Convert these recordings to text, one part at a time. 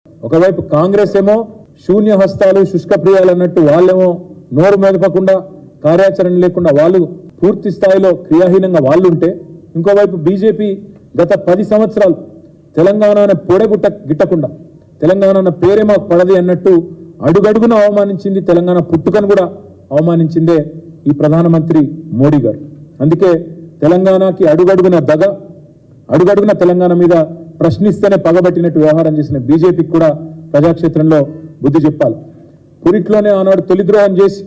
ఒకవైపు కాంగ్రెస్ ఏమో శూన్య హస్తాలు శుష్క ప్రియాలు అన్నట్టు వాళ్ళేమో నోరు మెదపకుండా కార్యాచరణ లేకుండా వాళ్ళు పూర్తి స్థాయిలో క్రియాహీనంగా వాళ్ళు ఉంటే, ఇంకోవైపు బీజేపీ గత 10 సంవత్సరాలు తెలంగాణ గిట్టకుండా తెలంగాణ పేరే మాకు పడది అన్నట్టు అడుగడుగున అవమానించింది. తెలంగాణ పుట్టుకను కూడా అవమానించిందే ఈ ప్రధానమంత్రి మోడీ గారు. అందుకే తెలంగాణకి అడుగడుగున తెలంగాణ మీద ప్రశ్నిస్తేనే పగబట్టినట్టు వ్యవహారం చేసిన బీజేపీకి కూడా ప్రజాక్షేత్రంలో బుద్ధి చెప్పాలి. పురిట్లోనే ఆనాడు తొలిద్రోహం చేసి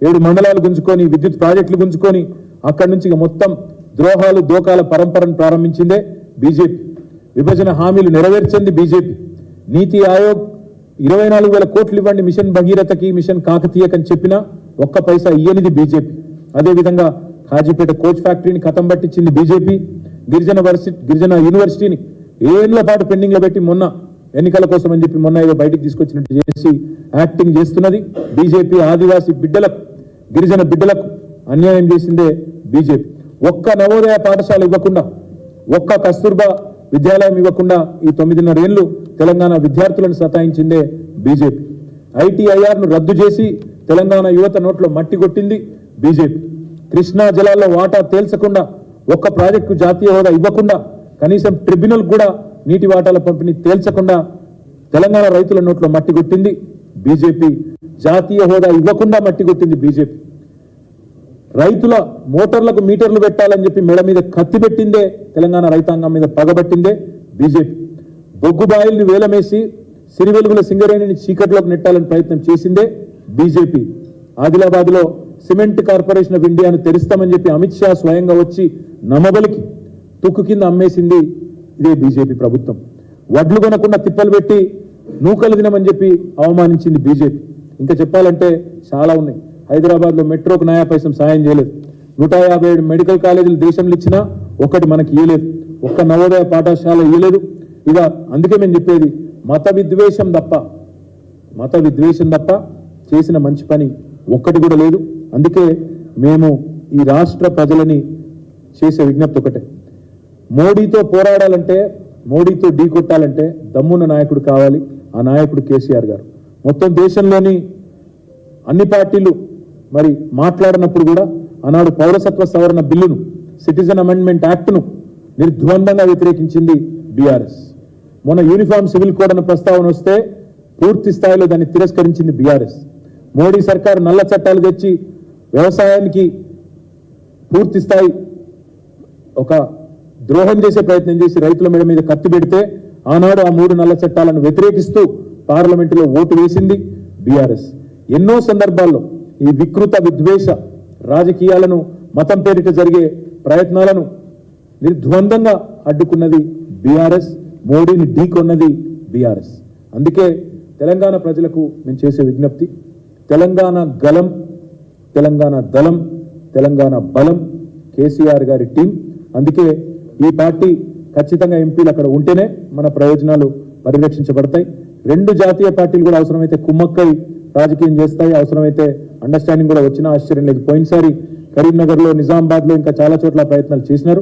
7 మండలాలు గుంజుకొని విద్యుత్ ప్రాజెక్టులు గుంజుకొని అక్కడి నుంచి మొత్తం ద్రోహాలు దోకాల పరంపరను ప్రారంభించిందే బీజేపీ. విభజన హామీలు నెరవేర్చింది బీజేపీ. నీతి ఆయోగ్ 24,000 కోట్లు ఇవ్వండి మిషన్ భగీరథకి మిషన్ కాకతీయకని చెప్పినా ఒక్క పైసా ఇయ్యనిది బీజేపీ. అదేవిధంగా కాజీపేట కోచ్ ఫ్యాక్టరీని కథం పట్టించింది బీజేపీ. గిరిజన యూనివర్సిటీని ఏళ్ల పాటు పెండింగ్ లో పెట్టి మొన్న ఎన్నికల కోసం అని చెప్పి మొన్న ఏదో బయటికి తీసుకొచ్చినట్టు చేసి యాక్టింగ్ చేస్తున్నది బీజేపీ. ఆదివాసీ బిడ్డలకు గిరిజన బిడ్డలకు అన్యాయం చేసిందే బీజేపీ. ఒక్క నవోదయ పాఠశాల ఇవ్వకుండా ఒక్క కస్తూర్బా విద్యాలయం ఇవ్వకుండా ఈ 9.5 ఏళ్లు తెలంగాణ విద్యార్థులను సతాయించిందే బీజేపీ. ITIR ను రద్దు చేసి తెలంగాణ యువత నోట్లో మట్టి కొట్టింది బీజేపీ. కృష్ణా జలాల్లో వాటా తేల్చకుండా ఒక్క ప్రాజెక్టు జాతీయ హోదా ఇవ్వకుండా కనీసం ట్రిబ్యునల్ కూడా నీటి వాటాల పంపిణీ తేల్చకుండా తెలంగాణ రైతుల నోట్లో మట్టి కొట్టింది బీజేపీ. జాతీయ హోదా ఇవ్వకుండా మట్టి కొట్టింది బీజేపీ. రైతుల మోటార్లకు మీటర్లు పెట్టాలని చెప్పి మెడ మీద కత్తి పెట్టిందే తెలంగాణ రైతాంగం మీద పగబట్టిందే బీజేపీ. బొగ్గు బాయిల్ని వేలమేసి సిరివెలుగుల సింగరేణిని చీకట్లోకి నెట్టాలని ప్రయత్నం చేసిందే బీజేపీ. ఆదిలాబాద్ లో సిమెంట్ కార్పొరేషన్ ఆఫ్ ఇండియాను తెరుస్తామని చెప్పి అమిత్ షా స్వయంగా వచ్చి నమ్మబలికి తుక్కు కింద అమ్మేసింది ఇదే బీజేపీ ప్రభుత్వం. వడ్లు కొనకుండా తిప్పలు పెట్టి నూకలు తినమని చెప్పి అవమానించింది బీజేపీ. ఇంకా చెప్పాలంటే చాలా ఉన్నాయి. హైదరాబాద్ లో మెట్రోకు నయా పైసం సాయం చేయలేదు. 157 మెడికల్ కాలేజీలు దేశంలో ఇచ్చినా ఒక్కటి మనకి ఇయ్యలేదు. ఒక్క నవోదయ పాఠశాల ఇయ్యలేదు. ఇక అందుకే మేము చెప్పేది మత విద్వేషం తప్ప చేసిన మంచి పని ఒక్కటి కూడా లేదు. అందుకే మేము ఈ రాష్ట్ర ప్రజలని చేసే విజ్ఞప్తి ఒకటే, మోడీతో పోరాడాలంటే మోడీతో ఢీ కొట్టాలంటే దమ్మున్న నాయకుడు కావాలి. ఆ నాయకుడు కేసీఆర్ గారు. మొత్తం దేశంలోని అన్ని పార్టీలు మరి మాట్లాడినప్పుడు కూడా ఆనాడు పౌరసత్వ సవరణ బిల్లును సిటిజన్ అమెండ్మెంట్ యాక్ట్ను నిర్ద్వందంగా వ్యతిరేకించింది బీఆర్ఎస్. మొన్న యూనిఫామ్ సివిల్ కోడ్ అన్న ప్రస్తావన వస్తే పూర్తి స్థాయిలో దాన్ని తిరస్కరించింది బీఆర్ఎస్. మోడీ సర్కారు నల్ల చట్టాలు తెచ్చి వ్యవసాయానికి పూర్తి స్థాయి ఒక ద్రోహం చేసే ప్రయత్నం చేసి రైతుల మీద కత్తి పెడితే ఆనాడు ఆ 3 నల్ల చట్టాలను వ్యతిరేకిస్తూ పార్లమెంటులో ఓటు వేసింది బీఆర్ఎస్. ఎన్నో సందర్భాల్లో ఈ వికృత విద్వేష రాజకీయాలను మతం పేరిట జరిగే ప్రయత్నాలను నిర్ద్వందంగా అడ్డుకున్నది బీఆర్ఎస్. మోడీని ఢీకొన్నది బీఆర్ఎస్. అందుకే తెలంగాణ ప్రజలకు మేము చేసే విజ్ఞప్తి, తెలంగాణ గలం, తెలంగాణ దళం, తెలంగాణ బలం కేసీఆర్ గారి టీం. అందుకే ఈ పార్టీ ఖచ్చితంగా ఎంపీలు అక్కడ ఉంటేనే మన ప్రయోజనాలు పరిరక్షించబడతాయి. 2 జాతీయ పార్టీలు కూడా అవసరమైతే కుమ్మక్కై రాజకీయం చేస్తాయి. అవసరమైతే అండర్స్టాండింగ్ కూడా వచ్చినా ఆశ్చర్యం లేదు. పోయినసారి కరీంనగర్ లో, నిజామాబాద్ లో ఇంకా చాలా చోట్ల ప్రయత్నాలు చేసినారు.